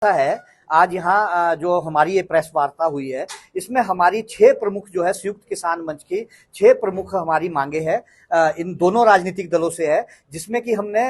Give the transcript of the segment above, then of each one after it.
है। आज यहाँ जो हमारी ये प्रेस वार्ता हुई है, इसमें हमारी 6 प्रमुख जो है संयुक्त किसान मंच की 6 प्रमुख हमारी मांगे हैं, इन दोनों राजनीतिक दलों से है, जिसमें कि हमने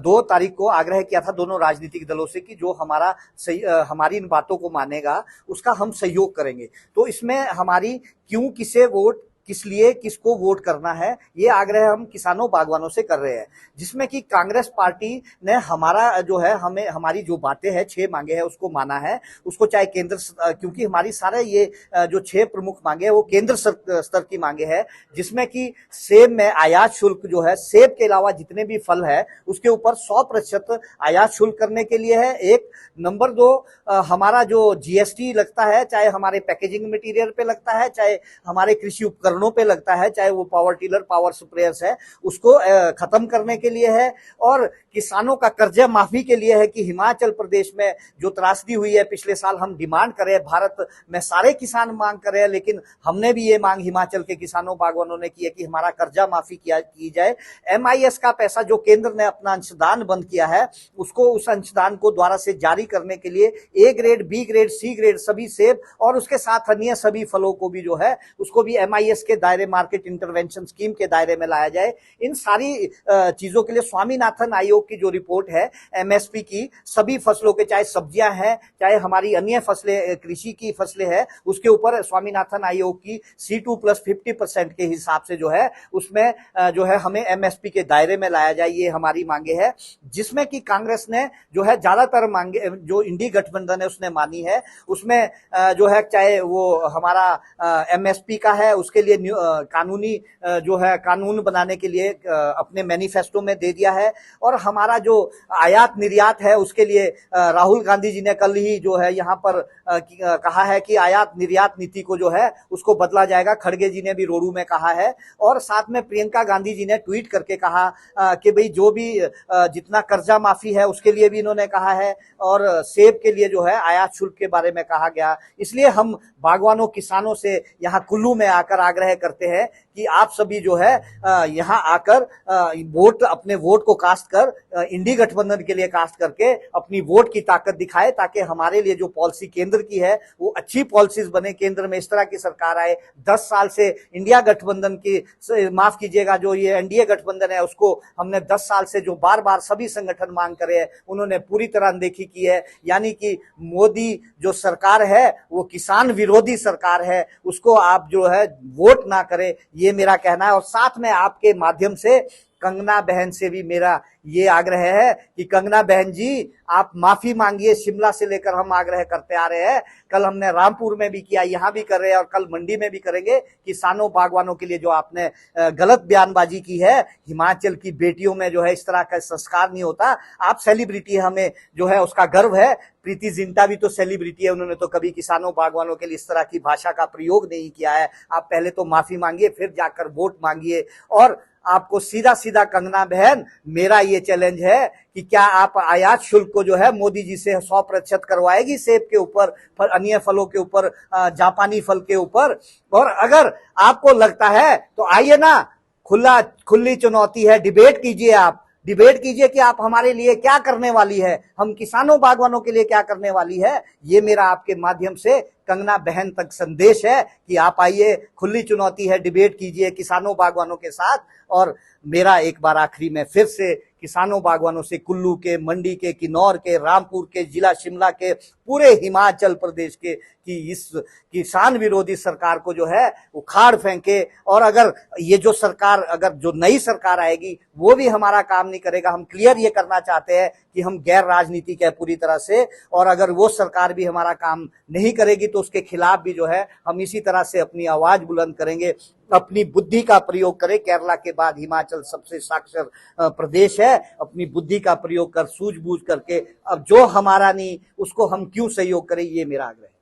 2 तारीख को आग्रह किया था दोनों राजनीतिक दलों से कि जो हमारी इन बातों को मानेगा उसका हम सहयोग करेंगे। तो इसमें हमारी क्यों, किसे वोट, किस लिए, किसको वोट करना है, ये आग्रह हम किसानों बागवानों से कर रहे हैं, जिसमें कि कांग्रेस पार्टी ने हमारा जो है हमें हमारी जो बातें हैं 6 मांगे हैं उसको माना है। उसको चाहे केंद्र, क्योंकि हमारी सारे ये जो 6 प्रमुख मांगे हैं वो केंद्र स्तर की मांगे हैं, जिसमें कि सेब में आयात शुल्क जो है, सेब के अलावा जितने भी फल है उसके ऊपर 100% आयात शुल्क करने के लिए है। एक नंबर 2, हमारा जो जीएसटी लगता है, चाहे हमारे पैकेजिंग मटेरियल पे लगता है, चाहे हमारे कृषि उपकरणों पे लगता है, चाहे वो पावर टिलर, पावर स्प्रेयर्स है, उसको खत्म करने के लिए है। और किसानों का कर्जा माफी के लिए है कि हिमाचल प्रदेश में जो त्रासदी हुई है पिछले साल, हम डिमांड कर रहे हैं, भारत में सारे किसान मांग कर रहे हैं, लेकिन हमने भी ये मांग हिमाचल के किसानों बागवानों ने की है कि हमारा कर्जा माफी की जाए। MIS का पैसा जो केंद्र ने अपना अंशदान बंद किया है, उसको उस अंशदान को दोबारा से जारी करने के लिए A grade, B grade, C grade सभी सेब और उसके साथ अन्य सभी फलों को भी जो है उसको भी MIS के दायरे, मार्केट इंटरवेंशन स्कीम के दायरे में लाया जाए। इन सारी चीजों के लिए स्वामीनाथन आयोग की जो रिपोर्ट है MSP की, सभी फसलों के, चाहे सब्जियां हैं, चाहे हमारी अन्य फसलें, कृषि की फसलें हैं, उसके ऊपर स्वामीनाथन आयोग की C2+ 50% के हिसाब से जो है उसमें जो है हमें MSP के दायरे में लाया जाए, ये हमारी मांगे है। जिसमें कि कांग्रेस ने जो है ज्यादातर मांगे जो इंडी गठबंधन है उसने मानी है। उसमें जो है चाहे वो हमारा MSP का है, उसके लिए कानूनी जो है कानून बनाने के लिए अपने मैनिफेस्टो में दे दिया है। और हमारा जो आयात निर्यात है उसके लिए राहुल गांधी जी ने कल ही जो है यहाँ पर कहा है कि आयात निर्यात नीति को जो है उसको बदला जाएगा। खड़गे जी ने भी रोडू में कहा है, और साथ में प्रियंका गांधी जी ने ट्वीट करके कहा कि भाई जो भी जितना कर्जा माफी है उसके लिए भी इन्होंने कहा है, और सेब के लिए जो है आयात शुल्क के बारे में कहा गया। इसलिए हम बागवानों, किसानों से यहाँ कुल्लू में आकर आग्रह करते हैं कि आप सभी जो है यहाँ आकर अपने वोट को कास्ट कर, इंडी गठबंधन के लिए कास्ट करके अपनी वोट की ताकत दिखाए, ताकि हमारे लिए जो पॉलिसी केंद्र की है वो अच्छी पॉलिसीज बने, केंद्र में इस तरह की सरकार आए। 10 साल से इंडिया गठबंधन की, माफ कीजिएगा, जो ये NDA गठबंधन है उसको हमने 10 साल से जो बार बार सभी संगठन मांग करे हैं, उन्होंने पूरी तरह अनदेखी की है। यानी कि मोदी जो सरकार है वो किसान विरोधी सरकार है, उसको आप जो है वोट ना करें, ये मेरा कहना है। और साथ में आपके माध्यम से कंगना बहन से भी मेरा ये आग्रह है कि कंगना बहन जी, आप माफी मांगिए। शिमला से लेकर हम आग्रह करते आ रहे हैं, कल हमने रामपुर में भी किया, यहाँ भी कर रहे हैं और कल मंडी में भी करेंगे। किसानों बागवानों के लिए जो आपने गलत बयानबाजी की है, हिमाचल की बेटियों में जो है इस तरह का संस्कार नहीं होता। आप सेलिब्रिटी, हमें जो है उसका गर्व है। प्रीति जिंटा भी तो सेलिब्रिटी है, उन्होंने तो कभी किसानों बागवानों के लिए इस तरह की भाषा का प्रयोग नहीं किया है। आप पहले तो माफी मांगिए, फिर जाकर वोट मांगिए। और आपको सीधा सीधा कंगना बहन, मेरा ये चैलेंज है कि क्या आप आयात शुल्क को जो है मोदी जी से 100% करवाएगी, सेब के ऊपर, अन्य फलों के ऊपर, जापानी फल के ऊपर। और अगर आपको लगता है तो आइए ना, खुली चुनौती है, डिबेट कीजिए। आप डिबेट कीजिए कि आप हमारे लिए क्या करने वाली है, हम किसानों बागवानों के लिए क्या करने वाली है। ये मेरा आपके माध्यम से कंगना बहन तक संदेश है कि आप आइए, खुली चुनौती है, डिबेट कीजिए किसानों बागवानों के साथ। और मेरा एक बार आखिरी में फिर से किसानों बागवानों से, कुल्लू के, मंडी के, किन्नौर के, रामपुर के, जिला शिमला के, पूरे हिमाचल प्रदेश के, कि इस किसान विरोधी सरकार को जो है उखाड़ फेंके। और अगर ये जो सरकार, अगर जो नई सरकार आएगी वो भी हमारा काम नहीं करेगा, हम क्लियर ये करना चाहते हैं कि हम गैर राजनीतिक है पूरी तरह से। और अगर वो सरकार भी हमारा काम नहीं करेगी तो उसके खिलाफ भी जो है हम इसी तरह से अपनी आवाज बुलंद करेंगे। अपनी बुद्धि का प्रयोग करें। केरला के बाद हिमाचल सबसे साक्षर प्रदेश है। अपनी बुद्धि का प्रयोग कर, सूझबूझ करके, अब जो हमारा नहीं उसको हम क्यों सहयोग करें, ये मेरा आग्रह है।